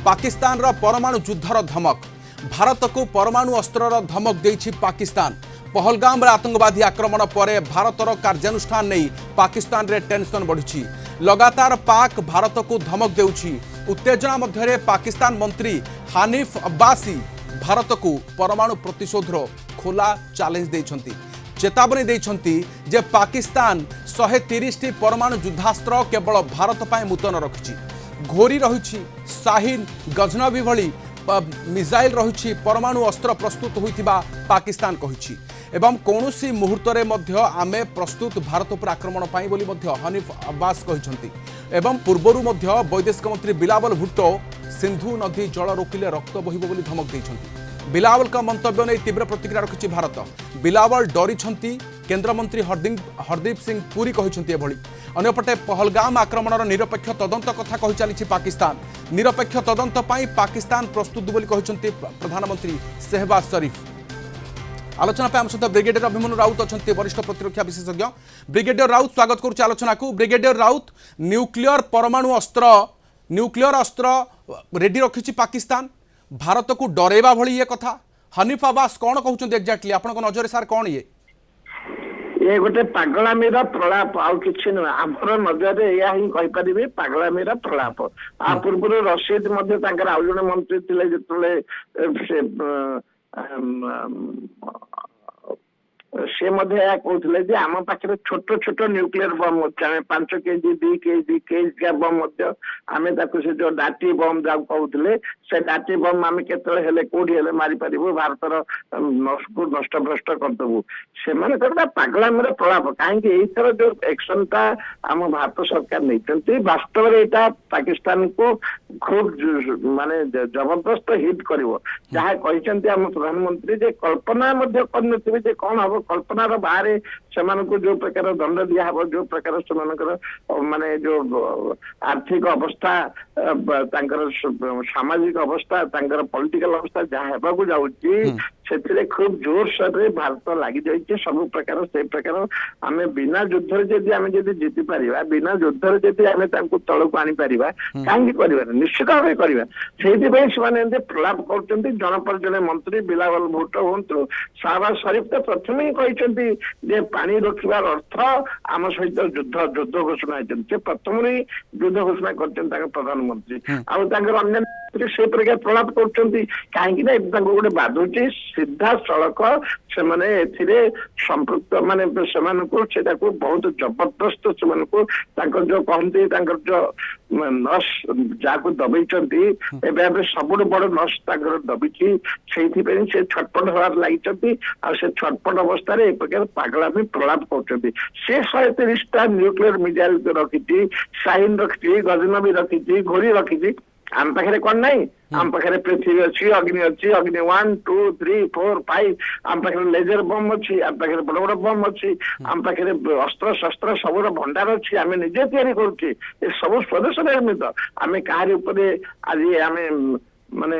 पाकिस्तान रो परमाणु युद्धर धमक भारत को परमाणु अस्त्रर धमक देछि पाकिस्तान। पहलगाम रे आतंकवादी आक्रमण पर भारतर कार्यानुष्ठान नहीं पाकिस्तान रे टेंशन बढ़ी। लगातार पाक भारत को धमक देउछि। उत्तेजना मध्य पाकिस्तान मंत्री हानिफ अब्बासी भारत को परमाणु प्रतिशोधर खोला चैलेंज देइछंती। चेतावनी देइछंती जे पाकिस्तान 130 टी परमाणु युद्धास्त्र केवल भारत पाए मुतन रखिछि। घोरी रही शाहीन गजनबी भली मिसाइल रही परमाणु अस्त्र प्रस्तुत होइथिबा पाकिस्तान कहिछि एवं कौनसी मुहूर्त में आमे प्रस्तुत भारत पर आक्रमण पाई बोली हनीफ अब्बास कहिछंती। एवं पूर्वरु मध्य वैदेशिक मंत्री बिलावल भुट्टो सिंधु नदी जल रोकिले रक्त बहिबो बोली धमक देइछंती। बिलावल का मंतव्य नहीं तीव्र प्रतिक्रिया रखिछि भारत। बिलावल डरिछंती। केंद्र मंत्री हरदीप सिंह पुरी कहिछंती एभली। अन्यपटे पहलगाम आक्रमणर निरपेक्ष तदंत कथा कहि चलिछि पाकिस्तान। निरपेक्ष तदंत पाई पाकिस्तान प्रस्तुत बोली कहिछंती प्रधानमंत्री शहबाज शरीफ। आलोचना पे आम सहित ब्रिगेडियर अभिमन्यु राउत अच्छा वरिष्ठ प्रतिरक्षा विशेषज्ञ। ब्रिगेडियर राउत स्वागत करुच्ची आलोचना को। ब्रिगेडियर राउत न्यूक्लियर परमाणु अस्त्र रेडी रखी पाकिस्तान भारत को डरेवा भली ये कथा हनीफ अब्बास कौन कहते एक्जाक्टली आपण नजर सार कौन ये गोटे पागलामीर प्रलाप आउ किछि न आमर नजर या ही कहि परिबे पागलामीर प्रलाप। आ पूर्व रशीद मध्य तांकर आउ जने मंत्री थिले जतले से कहते आम पाखे छोट छोट nuclear bomb 5 KG 2 KG KG bomb आम से जो डाटी बम जहाँ कहते से डाटी बम आम के कौटी मारी पार भारतर नष्ट भ्रष्ट करदेबू से पागलामीर प्रलाप कहीं एथर जो एक्शन टा आम भारत सरकार नहीं वास्तव में यहाँ पाकिस्तान को खूब माने जबरदस्त हिट कर जहाँ कहते आम प्रधानमंत्री जे कल्पना कर कौन हम कल्पनार बाहर से जो प्रकार दंड दिया जो प्रकार से माने जो आर्थिक अवस्था सामाजिक अवस्था पॉलिटिकल अवस्था जहाँ हेबाकू जाउची से खूब जोर सोर भारत लगी जाइए सब प्रकार से प्रकार आम बिना युद्ध जदि जीति पारिबा बिना युद्ध जदि आम तल को आनी पारिबा कहीं कर निश्चित भाव करवा से प्रलाप कर जन पर जन मंत्री बिलावल भुट्टो हूँ शहबाज शरीफ तो प्रथम ही कहते पानी रखार अर्थ आम सहित युद्ध घोषणा होती प्रथम ही युद्ध घोषणा कर प्रधानमंत्री आन्य से प्रकार प्रलाप कर कहीं गोटे बाधुची सीधा सड़क से संपृक्त माने से बहुत जबरदस्त से जो कहते जो नस जहाँ दबई सब बड़ नस दबी से छटपट हबार लगी से छटपट अवस्था एक प्रकार पागलामी प्रलाप कर 130 न्यूक्लियर मिसाइल रखी शाहीन रखी गजनबी रखी घोरी रखी आम पाखे कौन नहीं आम पाखे पृथ्वी अच्छी अग्नि 1 2 3 4 5 आम पाखे लेजर बम अच्छी आम पाखे बड़ बड़ बम अच्छी आम पाखे अस्त्र शस्त्र सबूर भंडार अच्छी आम निजे तैयारी करुचे सब स्वदेश निर्मित आम कहारी आज आम माने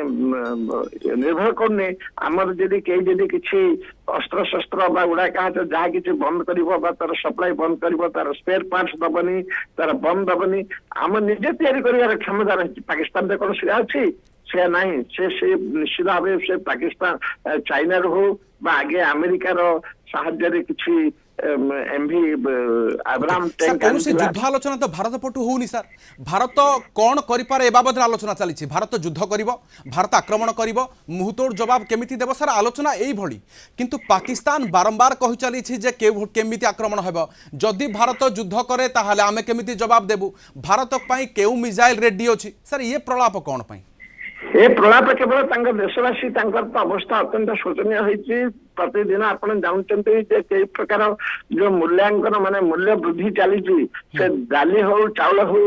निर्भर करने आमर जदि कहीं किसी अस्त्र शस्त्र गुड़ा कहा जहाँ किसी बंद कर तार सप्लाई बंद कर तार स्पेयर पार्ट्स दबनी तार बम दबनी आम निजे तैयारी कर क्षमता रही पाकिस्तान कौन से अच्छी से नहीं से निश्चित भाव से पाकिस्तान चाइना हो आगे अमेरिकार साहाय्य किसी युद्धालोचना तो भारत पटु होनी सर भारत कौन करे बाबद आलोचना चली भारत युद्ध कर भारत आक्रमण कर मुहतोड़ जवाब केमिति देव सर आलोचना यही भली किंतु पाकिस्तान बारंबार कहि चली केमिति आक्रमण हेब जदि भारत युद्ध करे ताहाले आमे केमिति जवाब देबु भारत पई केउ मिसाइल रेडी अछि सर ये प्रलाप कौन पई ये प्रलाप केवल देशवासी तो अवस्था अत्यंत शोचनीय होती प्रतिदिन आप जानते कई प्रकार जो मूल्यांकन माने मूल्य वृद्धि चली से डाली हो चाउल हो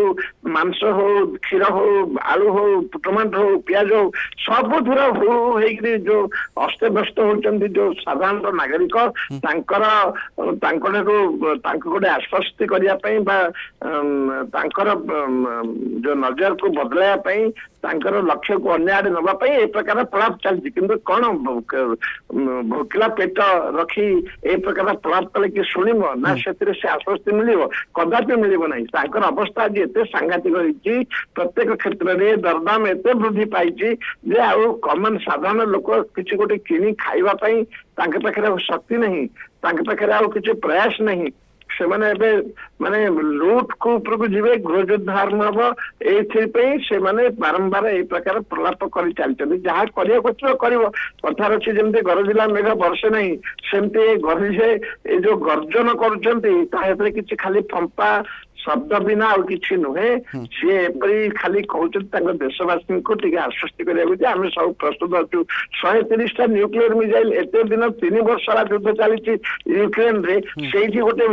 मांस हो क्षीर हो आलू हो टमाटो हो प्याज हो सबुर हो जो अस्तव्यस्त होती जो साधारण नागरिक गोटे आश्वस्ति करने जो नजर को बदलाई लक्ष्य को अन्य आड़े नापी ए प्रकार प्रलाप चलती कि कौन ଭୋକିଲା ପେଟ ରଖି ଏ ପ୍ରକାର ପ୍ରଳାପ କଲେ କି ଶୁଣିବ ନା ସେଥିରେ ସେ ଆଶ୍ୱସ୍ତି ମିଳିବ? କଦାପି ମିଳିବ ନାହିଁ। ତାଙ୍କର ଅବସ୍ଥା ଆଜି ଏତେ ସାଂଘାତିକ ହେଇଛି, ପ୍ରତ୍ୟେକ କ୍ଷେତ୍ରରେ ଦରଦାମ ଏତେ ବୃଦ୍ଧି ପାଇଛି ଯେ ଆଉ କମନ ସାଧାରଣ ଲୋକ କିଛି ଗୋଟେ କିଣି ଖାଇବା ପାଇଁ ତାଙ୍କ ପାଖରେ ଆଉ ଶକ୍ତି ନାହିଁ, ତାଙ୍କ ପାଖରେ ଆଉ କିଛି ପ୍ରୟାସ ନାହିଁ। ସେମାନେ ଏବେ ମାନେ ଲୁଟ କୁ ଉପରକୁ ଯିବେ, ଗୃହଯୁଦ୍ଧ ଆରମ୍ଭ ହବ। ଏଇଥିପାଇଁ ସେମାନେ ବାରମ୍ବାର ଏଇ ପ୍ରକାର ପ୍ରଳାପ କରି ଚାଲିଛନ୍ତି। ଯାହା କରିବାକୁ ଥିବ କରିବ। କଥାର ଅଛି ଯେମିତି ଗରଜିଲା ମେଘ ବର୍ଷେ ନାହିଁ, ସେମିତି ଗରଜେ ଏ ଯୋଉ ଗର୍ଜନ କରୁଛନ୍ତି ତା ଭିତରେ କିଛି ଖାଲି ଫମ୍ପା ଶବ୍ଦ ବିନା ଆଉ କିଛି ନୁହେଁ। ସିଏ ଏପରି ଖାଲି କହୁଛନ୍ତି ତାଙ୍କ ଦେଶବାସୀଙ୍କୁ ଟିକେ ଆଶ୍ୱସ୍ତି କରିବାକୁ ଯେ ଆମେ ସବୁ ପ୍ରସ୍ତୁତ ଅଛୁ। 130ଟା ନ୍ୟୁକ୍ଲିୟର ମିସାଇଲ ଏତେ ଦିନ 3 ବର୍ଷ ହେଲା ଯୁଦ୍ଧ ଚାଲିଛି ୟୁକ୍ରେନରେ, ସେଇଠି ଗୋଟେ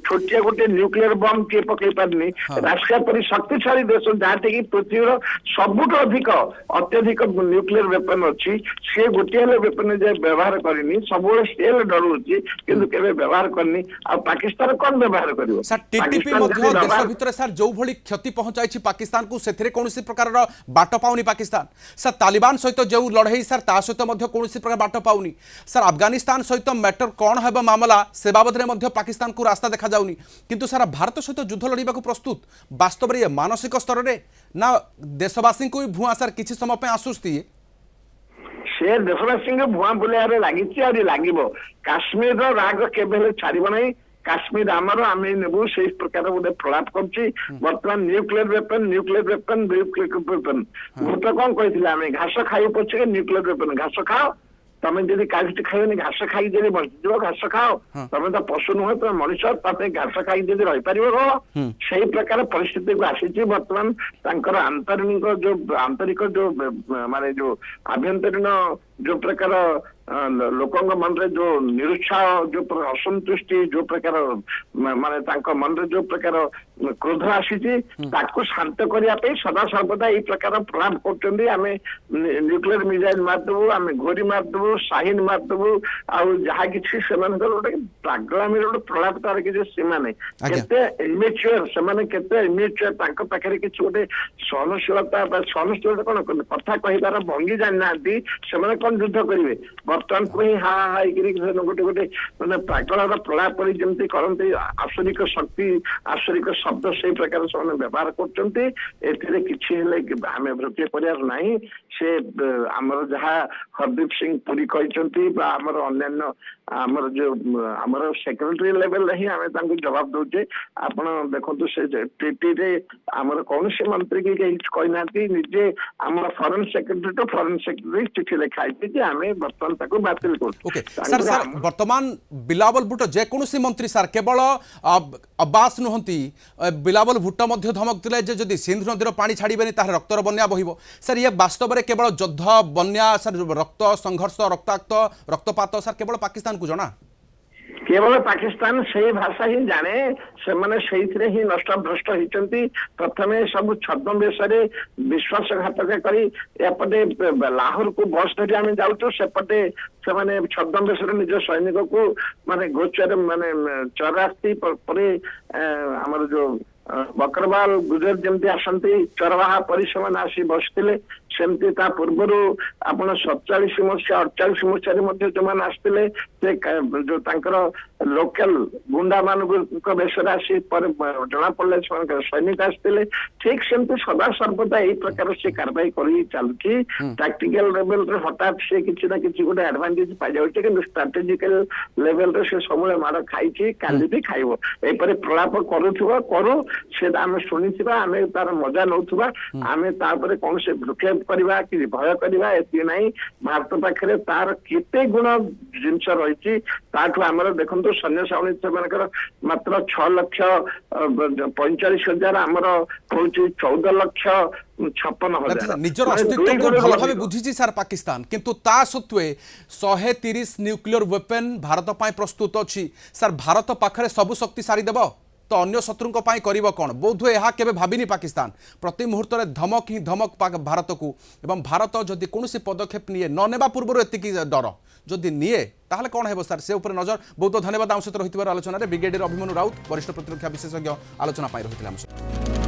ଛୋଟିଆ ଗୋଟେ ନ୍ୟୁକ୍ଲିୟର ବମ୍ କିଏ ପକେଇ ପାରିନି। ରାସିଆ ପରି ଶକ୍ତିଶାଳୀ ଦେଶ ଯାହାଟିକି ପୃଥିବୀର ସବୁଠୁ ଅତ୍ୟଧିକ ନ୍ୟୁକ୍ଲିୟର ୱେପନ ଅଛି, ସିଏ ଗୋଟିଏ ହେଲେ ୱେପନ ଯାଏ ବ୍ୟବହାର କରିନି। ସବୁବେଳେ ସିଏ ହେଲେ ଡରୁଛି କିନ୍ତୁ କେବେ ବ୍ୟବହାର କରିନି। ଆଉ ପାକିସ୍ତାନ କଣ ବ୍ୟବହାର କରିବ? देश भितर सर जो भली क्षति पहुंचाई पाकिस्तान को से कौन प्रकार बाट पाउनी पाकिस्तान सर तालिबान सहित जो लड़ई सर ता सहित कौन प्रकार बाट पाउनी सर अफगानिस्तान सहित मैटर कौन है मामला से बाबद में पाकिस्तान को रास्ता देखा जाउनी किंतु सर भारत सहित युद्ध लड़ाई प्रस्तुत वास्तव में मानसिक स्तर में ना देशवासी को भी भुआ सर किसी समय आश्वस्ति से देशवासी भुआ बुलाइबार लगी लगे काश्मीर राग केबे छाड़ब ना काश्मीर आमर आम नेबू से प्रकार गोटे प्रलाप कर बर्तमान न्यूक्लियर वेपन मैं तो कौन कही आम घास खाई पछे न्यूक्लियर वेपन घास खाओ तमें जब कागज खाइबनी घास खाई जब बंचीज घास खाओ तमें तो पशु नुह तुम मनुष्य तमें घास खाई जब रहीपर से प्रकार परिस्थिति को आसी बर्तमान आंतरिक जो माने जो आभ्यंतरीण जो प्रकार लोकों मन रे जो निरुत्साह जो असंतुष्टि जो प्रकार माने मन रे जो प्रकार क्रोध आसी शांत करने सदा सर्वदा यही प्रकार प्रलाप कर न्यूक्लियर मिसाइल मारदेबू आम घोरी मारदेबू शाहीन मारदेबू आउ जहाँ कि गोटे पागलामी गोटे प्रलाप तार किसी सीमा नहीं केते इमेच्योर से इमेच्योर पाखे किसी गोटे सहनशीलता सहनशीलता कौन कथा कहबार भंगी जानी ना कौन युद्ध करेंगे बर्तमान को ही हा हा गोटे गोटे मैंने पागल प्रलाप जमी करते आसुरिक शक्ति आसुरिक शब्द से प्रकार से व्यवहार करमें रोके करार से आमर जहाँ हरदीप सिंह पुरी कहते अन्य आमर जो आमर सेक्रेटरी लेवल ही आम जवाब दौचे आप देखो से ट्रिटी रे आमर कौन सी मंत्री की कहना निजे आम foreign secretary to foreign secretary चिठी लिखाई आम बर्तमान बातिल सर सर वर्तमान बिलावल भुट्टो जेकोसी मंत्री सर केवल अब्बास नुहति बिलावल भुट्टो मध्य धमक दिले जे जदि सिंधु नदीर पानी छाड़बेनी ताहे रक्तर बन्या बहिबो सर ये वास्तव में केवल युद्ध बन्या सर रक्त संघर्ष रक्ताक्त रक्तपात सर केवल पाकिस्तान को जना केवल पाकिस्तान से भाषा ही जाने से माने ही नष्ट भ्रष्ट होती प्रथम सब छद्मवेश विश्वासघातक करपटे लाहौर को बस धरी आम जाऊँ सेपटे से माने छद्मवेश निज सैनिक को माने गोचर माने चरास्ती आमर जो बकरवाल गुजर जमती आसती चरवाहा परिसमान आसी बसते सेमती पूर्वर आप 47 मसीहा 48 मसीह जो मैंने आसते जो लोकल गुंडा मान बेस आसी जना पड़े सैनिक आसते ठीक सेमती सदा सर्वदा यही प्रकार से कारवाई कर चलुची टैक्टिकल लेवल रे हठात से किसी ना किसी गोटे एडवांटेज पाई जाऊँचे कि स्ट्राटेजिकल लेवल रे से सब माड़ खाई काली भी खाइब एपरी प्रलाप करू से आम शुणी आम तार मजा नौथुबा आम तापर कौन से भ्रुक्षेप करवा कि भय करवा एति नहीं भारत पाखे तार केते गुण जिनस रही आमर देखो सैन्य सावणी से मात्र 6,45,000 आमर हूँ 14,56,000 निजर अस्तित्व को भल भाव बुझी सर पाकिस्तान किंतु ता सत्वे 130 न्यूक्लियर वेपन भारत पाए प्रस्तुत अच्छी सर भारत पाखे सबु शक्ति सारी देव तो अन्य शत्रुओं कर कौन बोध हुए केवे भाविनी पाकिस्तान प्रति मुहूर्त में धमक ही धमक भारत को एवं भारत जदि कौन पदक्षेप निए न नेबा पूर्व एतिकी डर जदि निए ताहले कौन है सर से ऊपर नजर बहुत धन्यवाद आम सहित रही आलोचना ब्रिगेडियर अभिमन्यु राउत वरिष्ठ प्रतिरक्षा विशेषज्ञ आलोचना रही।